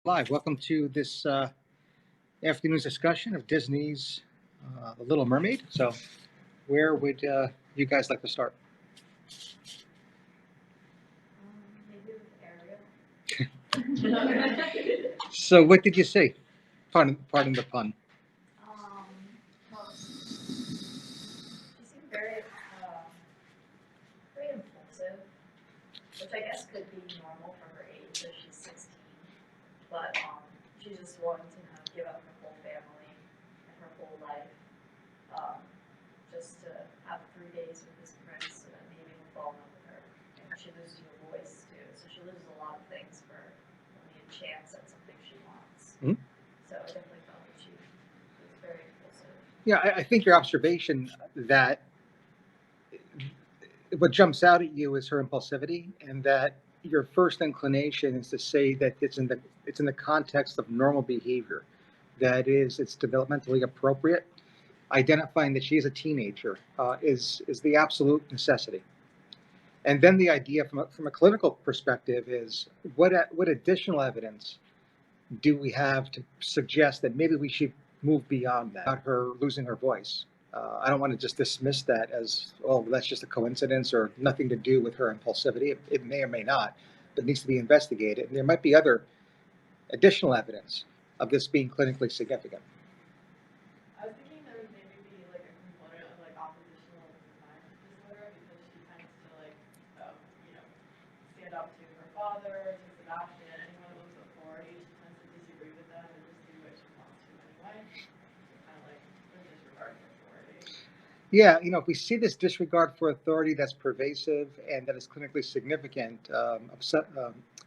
Live. Welcome to this afternoon's discussion of Disney's The Little Mermaid. So, where would you guys like to start? Maybe with Ariel. So, what did you see? Pardon the pun. Well, she seemed very impulsive, which I guess could be normal for her age, if she's 16. But she's just wanting to kind of give up her whole family and her whole life, just to have 3 days with this prince, so that maybe he'll fall in love with her. And she loses her voice too, so she loses a lot of things for only a chance at something she wants. Mhm. So I definitely felt that she was very impulsive. Yeah, I think your observation that what jumps out at you is her impulsivity, and that your first inclination is to say that it's in the context of normal behavior. That is, it's developmentally appropriate. Identifying that she is a teenager is the absolute necessity. And then the idea from a clinical perspective is what additional evidence do we have to suggest that maybe we should move beyond that, about her losing her voice? I don't want to just dismiss that as, oh, that's just a coincidence or nothing to do with her impulsivity. It may or may not, but it needs to be investigated. And there might be other additional evidence of this being clinically significant. I was thinking there would maybe be like a component of like oppositional defiance disorder because she tends to like, stand up to her father, to Sebastian, anyone of those authority. She tends to disagree with them and just do what she wants to anyway. So kind of like the disregard for authority. Yeah, if we see this disregard for authority that's pervasive and that is clinically significant,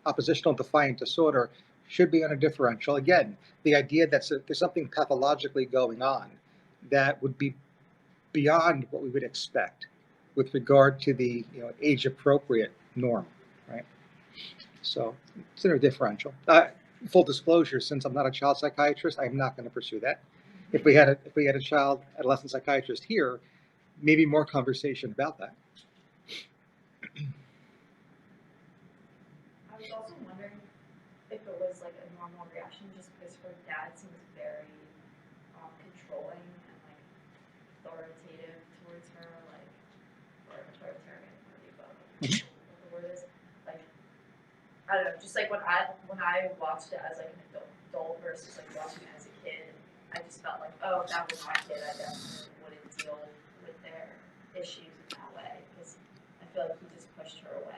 oppositional defiant disorder should be on a differential. Again, the idea that there's something pathologically going on that would be beyond what we would expect with regard to the age appropriate norm, right? So it's in a differential. Full disclosure, since I'm not a child psychiatrist, I'm not going to pursue that. If we had a child adolescent psychiatrist here, maybe more conversation about that. I was also wondering if it was like a normal reaction just because her dad seems very controlling and like authoritative towards her, like, or authoritarian, whatever what the word is. Like, I don't know, just like when I watched it as like an adult versus like watching it as a kid, I just felt like, oh, if that was my kid, I definitely wouldn't deal with their issues in that way because I feel like he just pushed her away.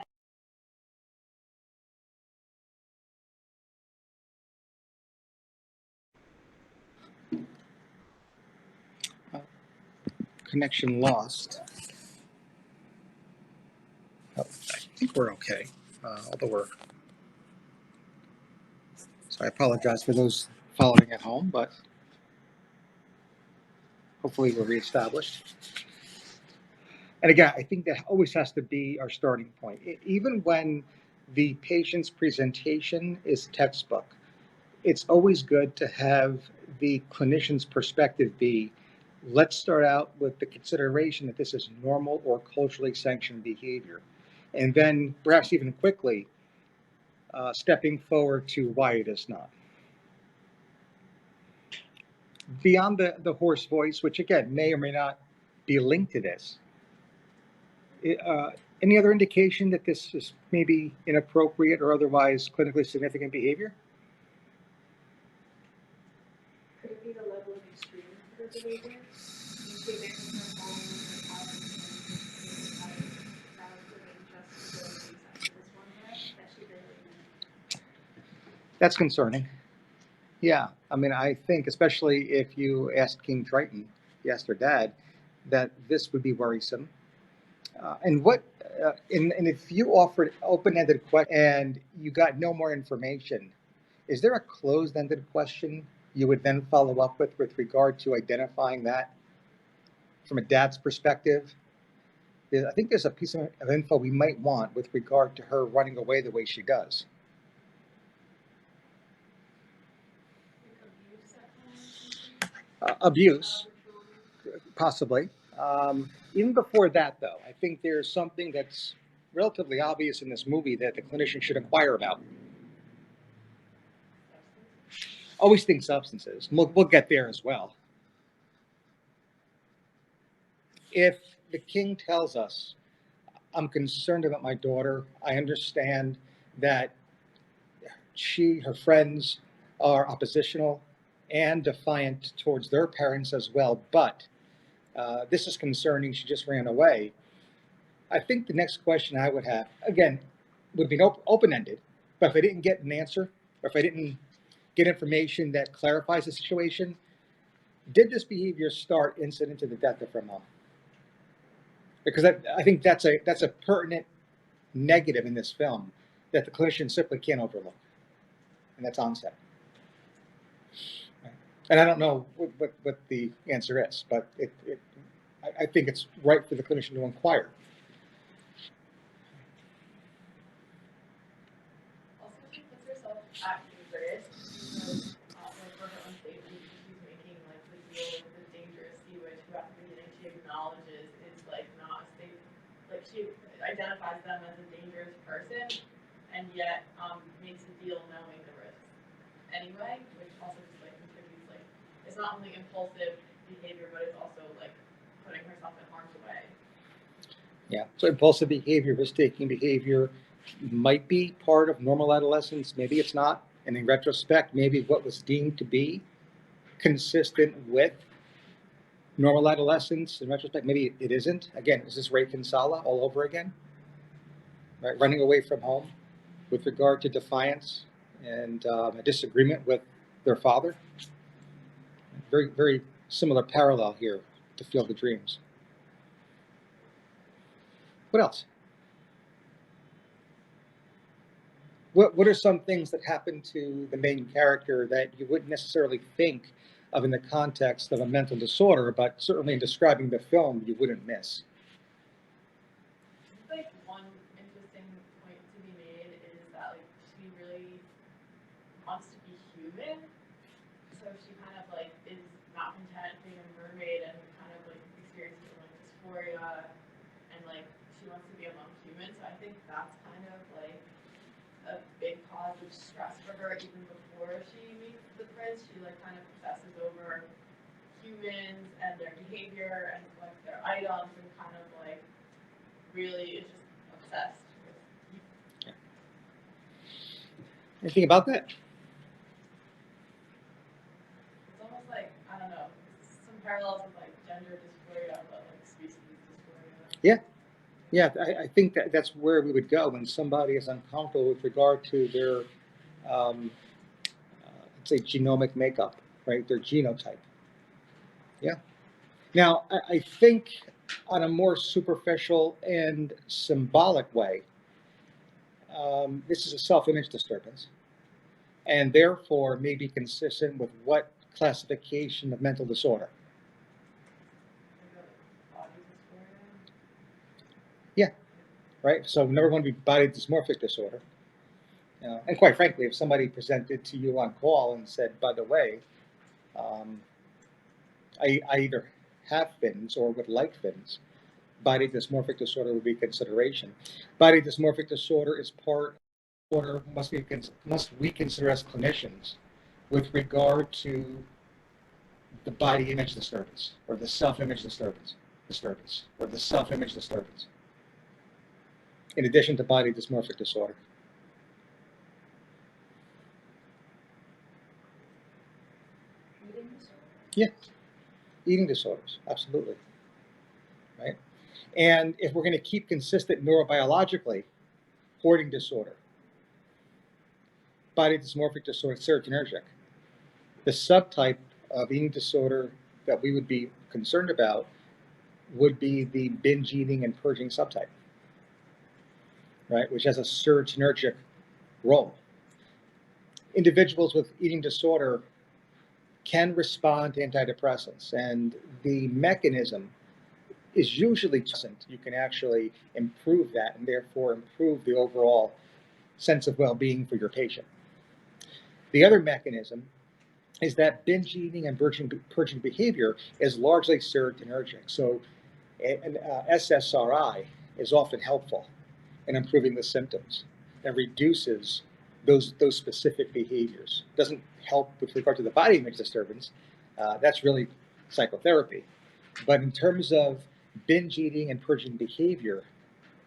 Connection lost. Oh, I think we're okay. Although so I apologize for those following at home, but hopefully we're reestablished. And again, I think that always has to be our starting point. Even when the patient's presentation is textbook, it's always good to have the clinician's perspective be, let's start out with the consideration that this is normal or culturally sanctioned behavior. And then perhaps even quickly, stepping forward to why it is not. Beyond the hoarse voice, which again may or may not be linked to this, any other indication that this is maybe inappropriate or otherwise clinically significant behavior? Could it be the level of extreme of her behavior? She abandoned her home, her talent, and that was living just to go to this one day that she barely knew. That's concerning. Yeah, I mean, I think especially if you asked King Triton, you asked her dad, that this would be worrisome. And if you offered open-ended question and you got no more information, is there a closed-ended question you would then follow up with regard to identifying that from a dad's perspective? I think there's a piece of info we might want with regard to her running away the way she does. Abuse, possibly. Even before that, though, I think there's something that's relatively obvious in this movie that the clinician should inquire about. always think substances. We'll get there as well. If the king tells us, I'm concerned about my daughter, I understand that her friends are oppositional and defiant towards their parents as well, but this is concerning, she just ran away. I think the next question I would have, again, would be open-ended, but if I didn't get an answer, or if I didn't get information that clarifies the situation, did this behavior start incident to the death of her mom? Because I think that's a pertinent negative in this film that the clinician simply can't overlook, and that's onset. And I don't know what the answer is, but I think it's right for the clinician to inquire. Also, she puts herself at risk because, like, for her own safety, she's making, like, the deal with the dangerous sea witch who at the beginning she acknowledges is, like, not a safe, like, she identifies them as a dangerous person, and yet, makes a deal knowing the risks anyway, which also just, like, contributes, like, it's not only impulsive behavior, but it's also, like, putting herself in harm's way. Yeah. So impulsive behavior, risk-taking behavior might be part of normal adolescence. Maybe it's not. And in retrospect, maybe what was deemed to be consistent with normal adolescence, in retrospect, maybe it isn't. Again, is this Ray Kinsella all over again? Right? Running away from home with regard to defiance and a disagreement with their father. Very, very similar parallel here to Field of Dreams. What else? What are some things that happen to the main character that you wouldn't necessarily think of in the context of a mental disorder, but certainly in describing the film, you wouldn't miss? I think, like, one interesting point to be made is that, like, she really wants to be human, so she kind of, like, is not content being a mermaid and kind of, like, experiencing, like, dysphoria, and, like, she wants to be among humans, so I think that's kind of, like, a big cause of stress for her even before she meets the prince. She, like, kind of obsesses over humans and their behavior and, like, their items, and kind of, like, really is just obsessed with. Anything about that? It's almost like, I don't know, some parallels with, like, gender dysphoria, but, like, species dysphoria. Yeah, I think that's where we would go when somebody is uncomfortable with regard to their, let's say, genomic makeup, right? Their genotype. Yeah. Now, I think on a more superficial and symbolic way, this is a self-image disturbance, and therefore may be consistent with what classification of mental disorder? Like, body dysphoria. Yeah. Right? So number one would be body dysmorphic disorder. And quite frankly, if somebody presented to you on call and said, by the way, um, I either have fins or would like fins, body dysmorphic disorder would be consideration. Body dysmorphic disorder is part order must we consider as clinicians with regard to the body image disturbance or the self-image disturbance, or the self-image disturbance, in addition to body dysmorphic disorder. Eating disorder. Yeah, eating disorders, absolutely, right? And if we're going to keep consistent neurobiologically, hoarding disorder, body dysmorphic disorder, serotonergic. The subtype of eating disorder that we would be concerned about would be the binge eating and purging subtype, right, which has a serotonergic role. Individuals with eating disorder can respond to antidepressants, and the mechanism is usually present. You can actually improve that and therefore improve the overall sense of well-being for your patient. The other mechanism is that binge eating and purging behavior is largely serotonergic. So an SSRI is often helpful in improving the symptoms and reduces those specific behaviors. Doesn't help with regard to the body image disturbance. That's really psychotherapy. But in terms of binge eating and purging behavior,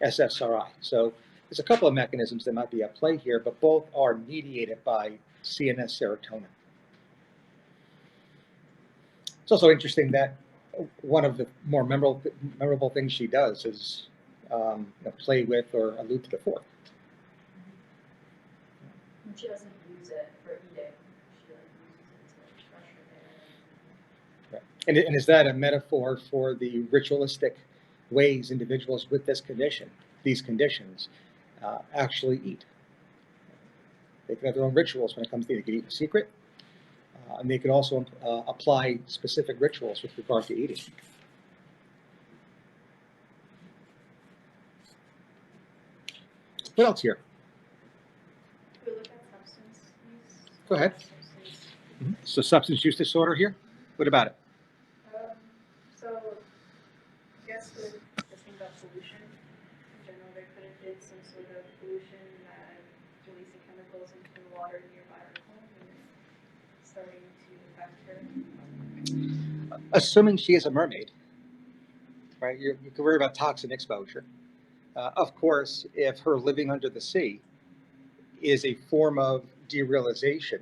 SSRI. So there's a couple of mechanisms that might be at play here, but both are mediated by CNS serotonin. It's also interesting that one of the more memorable things she does is play with or allude to the fork. And she doesn't use it for eating. She like uses it to brush her hair. Right. And is that a metaphor for the ritualistic ways individuals with this condition, these conditions, actually eat? They can have their own rituals when it comes to eating. They can eat in secret, and they can also apply specific rituals with regard to eating. What else here? We look at substance use. Go ahead. So substance use disorder here? What about it? So, I guess with this thing about pollution, in general, there could have been some sort of pollution that releasing chemicals into the water nearby her home and starting to affect her. Assuming she is a mermaid, right? You can worry about toxin exposure. Of course, if her living under the sea is a form of derealization,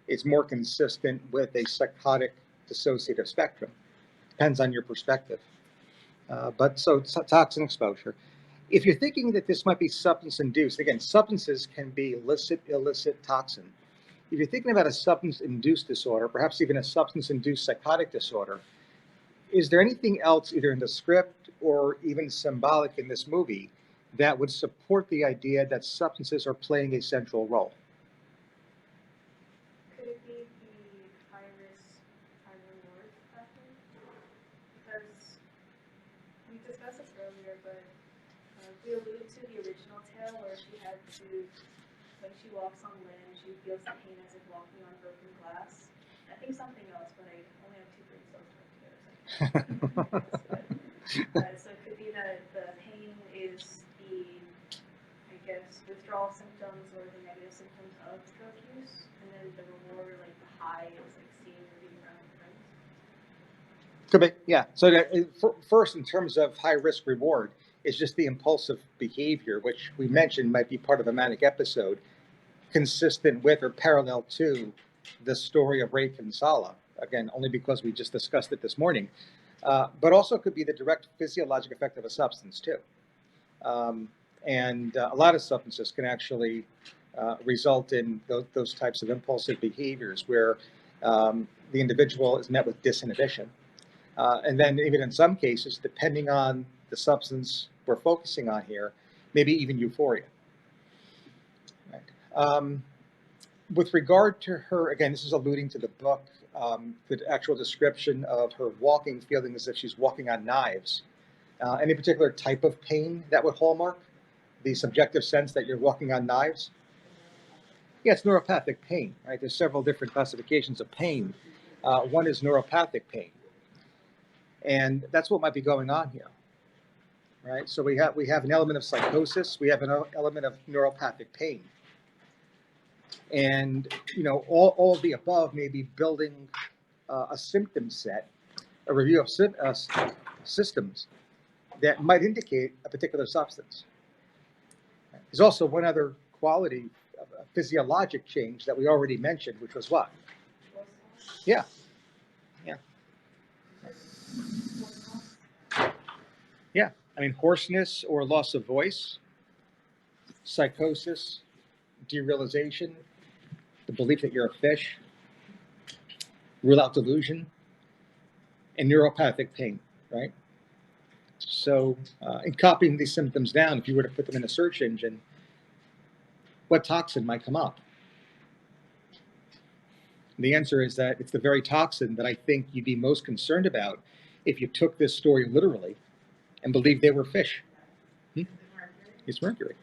it's more consistent with a psychotic dissociative spectrum. Depends on your perspective. But so toxin exposure. If you're thinking that this might be substance-induced, again, substances can be illicit toxin. If you're thinking about a substance-induced disorder, perhaps even a substance-induced psychotic disorder, is there anything else either in the script or even symbolic in this movie that would support the idea that substances are playing a central role? Could it be the high risk, high reward factor? Because we discussed this earlier, but we allude to the original tale where she had to, when she walks on land, she feels the pain as if walking on broken glass. I think something else, but I only have 2 brain cells put together. So it could be that the pain is the, I guess, withdrawal symptoms or the negative symptoms of drug use, and then the reward, like the high, is like seeing or being around friends. Could be, yeah. So first, in terms of high risk reward, it's just the impulsive behavior, which we mentioned might be part of a manic episode, consistent with or parallel to the story of Ray Kinsella. Again, only because we just discussed it this morning, but also could be the direct physiologic effect of a substance too. And a lot of substances can actually result in those types of impulsive behaviors where the individual is met with disinhibition. And then even in some cases, depending on the substance we're focusing on here, maybe even euphoria. Right. With regard to her, again, this is alluding to the book, the actual description of her walking, feeling as if she's walking on knives. Any particular type of pain that would hallmark the subjective sense that you're walking on knives? Yeah, it's neuropathic pain, right? There's several different classifications of pain. One is neuropathic pain. And that's what might be going on here, right? So we have an element of psychosis, we have an element of neuropathic pain. And, all of the above may be building a symptom set, a review of systems that might indicate a particular substance. There's also one other quality, a physiologic change that we already mentioned, which was what? Yeah. Yeah, I mean, hoarseness or loss of voice, psychosis, derealization, the belief that you're a fish, rule out delusion, and neuropathic pain, right? So in copying these symptoms down, if you were to put them in a search engine, what toxin might come up? And the answer is that it's the very toxin that I think you'd be most concerned about if you took this story literally and believed they were fish. It's mercury.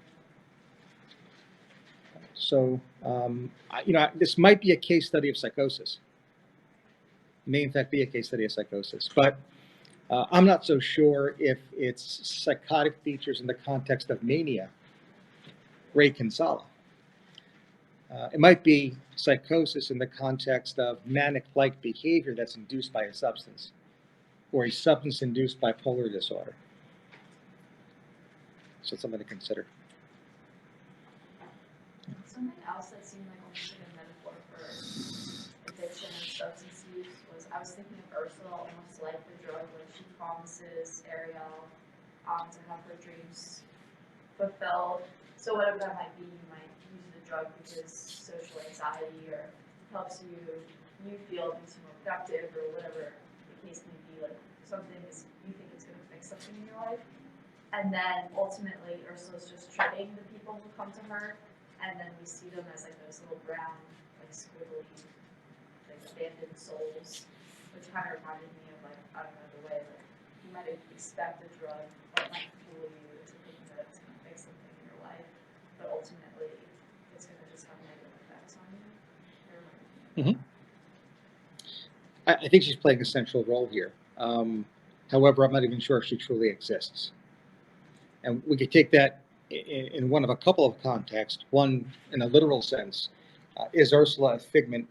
So, this might be a case study of psychosis. It may, in fact, be a case study of psychosis. But I'm not so sure if it's psychotic features in the context of mania, Ray Kinsella. It might be psychosis in the context of manic-like behavior that's induced by a substance, or a substance-induced bipolar disorder. So it's something to consider. Something else that seemed like almost like a metaphor for addiction and substance use was I was thinking of Ursula almost like the drug when she promises Ariel to have her dreams fulfilled. So whatever that might be, you might use the drug because social anxiety or helps you feel makes you more productive or whatever the case may be. Like something is you think it's going to fix something in your life, and then ultimately Ursula's just tricking the people who come to her. And then we see them as like those little brown, like squiggly, like abandoned souls, which kind of reminded me of like, I don't know, the way like you might expect a drug that might fool you into thinking that it's going to fix something in your life, but ultimately it's going to just have negative effects on you. I think she's playing a central role here. However, I'm not even sure if she truly exists. And we could take that in one of a couple of contexts. One, in a literal sense, is Ursula a figment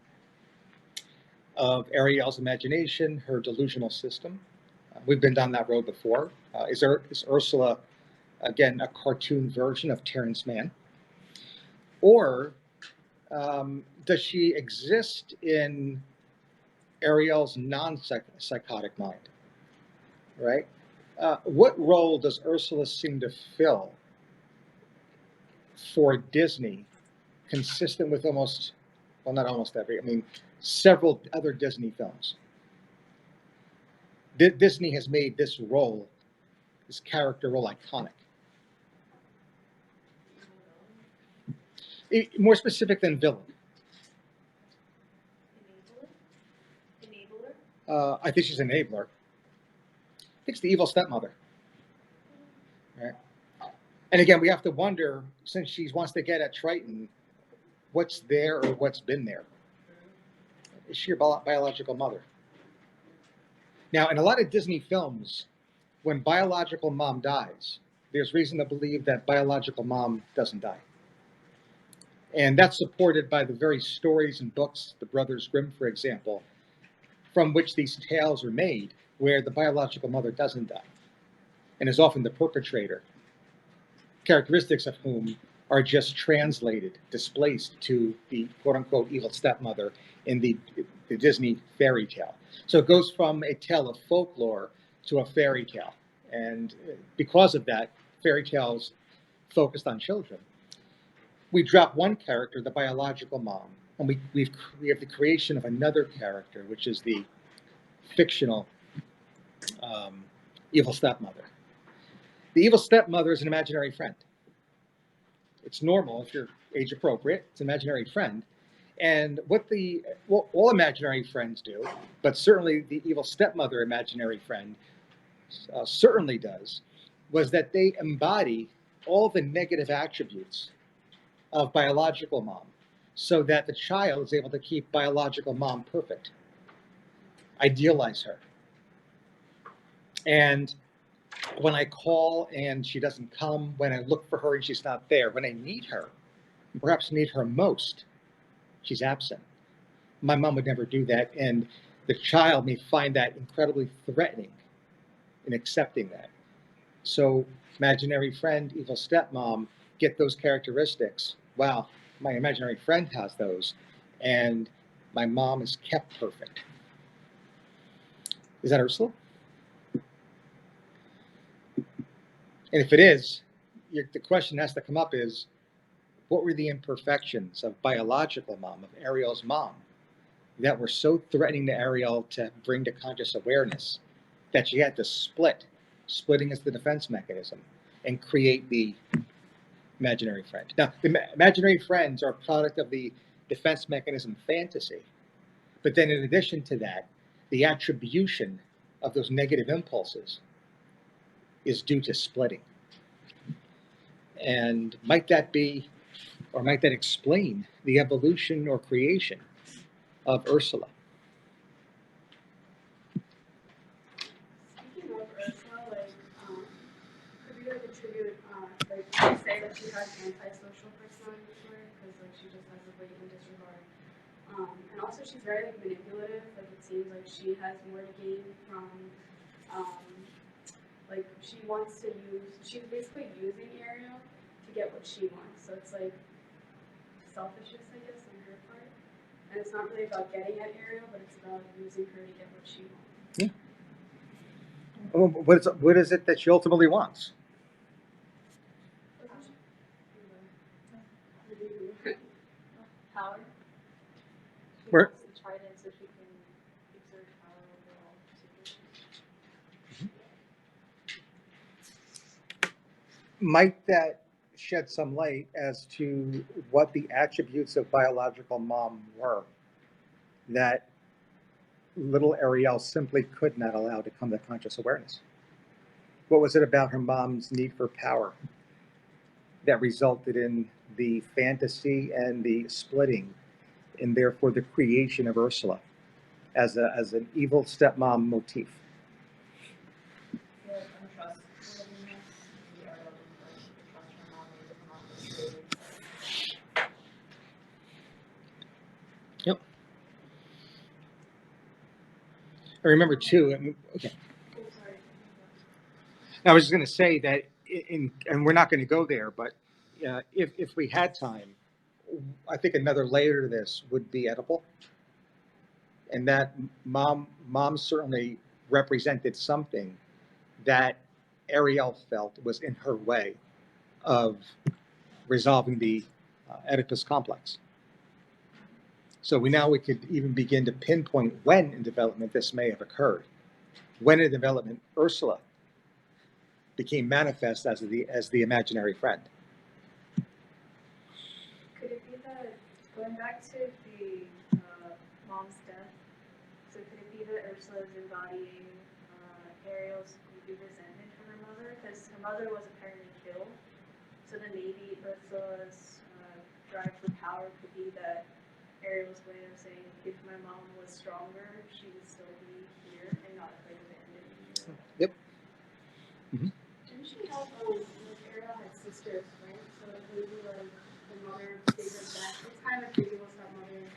of Ariel's imagination, her delusional system? We've been down that road before. Is Ursula, again, a cartoon version of Terrence Mann? Or does she exist in Ariel's non-psychotic mind, right? What role does Ursula seem to fill for Disney, consistent with several other Disney films? Disney has made this character role, iconic. More specific than villain. Enabler? I think she's an enabler. I think it's the evil stepmother. Right? And again, we have to wonder, since she wants to get at Triton, what's there or what's been there? Is she your biological mother? Now, in a lot of Disney films, when biological mom dies, there's reason to believe that biological mom doesn't die. And that's supported by the very stories and books, the Brothers Grimm, for example, from which these tales are made, where the biological mother doesn't die and is often the perpetrator, characteristics of whom are just translated, displaced to the quote-unquote evil stepmother in the Disney fairy tale. So it goes from a tale of folklore to a fairy tale. And because of that, fairy tales focused on children. We drop one character, the biological mom, and we have the creation of another character, which is the fictional evil stepmother. The evil stepmother is an imaginary friend. It's normal if you're age appropriate. It's an imaginary friend. And what all imaginary friends do, but certainly the evil stepmother imaginary friend certainly does, was that they embody all the negative attributes of biological mom so that the child is able to keep biological mom perfect, idealize her. And when I call and she doesn't come, when I look for her and she's not there, when I need her, perhaps need her most, she's absent. My mom would never do that, and the child may find that incredibly threatening in accepting that. So imaginary friend, evil stepmom, get those characteristics. Wow, my imaginary friend has those, and my mom is kept perfect. Is that Ursula? And if it is, the question has to come up is, what were the imperfections of biological mom, of Ariel's mom, that were so threatening to Ariel to bring to conscious awareness that she had to split? Splitting is the defense mechanism, and create the imaginary friend. Now, the imaginary friends are a product of the defense mechanism fantasy. But then in addition to that, the attribution of those negative impulses is due to splitting. And might that be, or might that explain the evolution or creation of Ursula? Speaking of Ursula, like, could we like attribute, like, say says that she has antisocial personality disorder because like she just has a blatant disregard. And also she's very like manipulative. Like it seems like she has more to gain from like she wants to use. She's basically using Ariel to get what she wants. So it's like selfishness, I guess, on her part. And it's not really about getting at Ariel, but it's about using her to get what she wants. Well, what is it that she ultimately wants? Power. She Where- wants to try it so she can exert power over all situations. Might that shed some light as to what the attributes of biological mom were that little Ariel simply could not allow to come to conscious awareness? What was it about her mom's need for power that resulted in the fantasy and the splitting, and therefore the creation of Ursula as an evil stepmom motif? The untrustworthiness, the art of trust her mom or her mom was really Yep. I remember too. Okay. Oh, sorry. I was just going to say that, and we're not going to go there, but if we had time, I think another layer to this would be Oedipal, and that mom certainly represented something that Ariel felt was in her way of resolving the Oedipus complex. So we could even begin to pinpoint when in development this may have occurred. When in development Ursula became manifest as the imaginary friend. Could it be that, going back to the mom's death, so could it be that Ursula is embodying Ariel's resentment from her mother? Because her mother was apparently killed, so then maybe Ursula's drive for power could be that Ariel's way of saying, if my mom was stronger, she would still be here and not like abandon me. Yep. Didn't she have, like Ariel had sisters, right? So like maybe like the mother figured that, it's kind of like the Evil Stepmother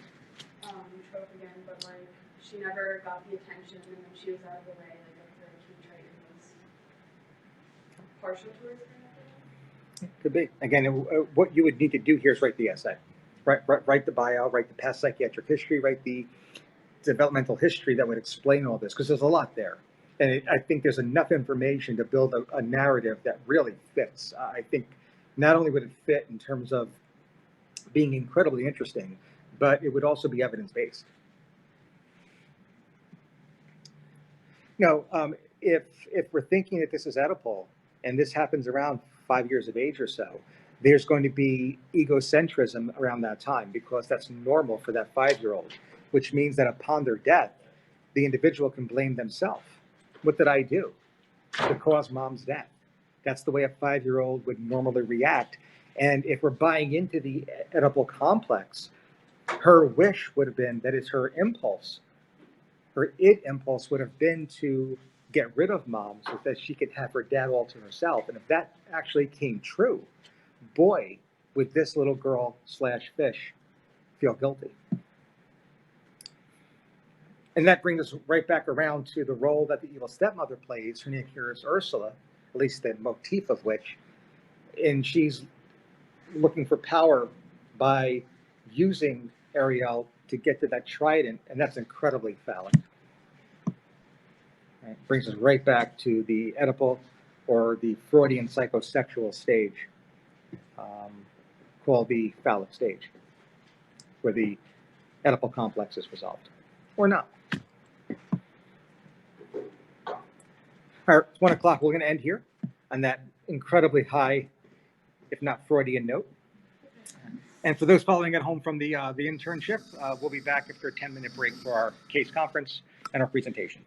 trope again, but like she never got the attention, and when she was out of the way, like the King Triton was partial towards her. Could be. Again, what you would need to do here is write the essay. Write the bio, write the past psychiatric history, write the developmental history that would explain all this, because there's a lot there. And I think there's enough information to build a narrative that really fits. I think not only would it fit in terms of being incredibly interesting, but it would also be evidence-based. If we're thinking that this is Oedipal, and this happens around 5 years of age or so, there's going to be egocentrism around that time, because that's normal for that 5-year-old, which means that upon their death, the individual can blame themselves. What did I do to cause mom's death? That's the way a 5-year-old would normally react. And if we're buying into the Oedipal complex, her wish would have been, that is her impulse, her id impulse would have been to get rid of mom so that she could have her dad all to herself. And if that actually came true, boy, would this little girl / fish feel guilty. And that brings us right back around to the role that the evil stepmother plays. Her name here is Ursula, at least the motif of which, and she's looking for power by using Ariel to get to that trident, and that's incredibly phallic. Right? Brings us right back to the Oedipal or the Freudian psychosexual stage, called the phallic stage, where the Oedipal complex is resolved, or not. All right, it's 1 o'clock. We're going to end here on that incredibly high, if not Freudian note. And for those following at home from the internship, we'll be back after a 10-minute break for our case conference and our presentation.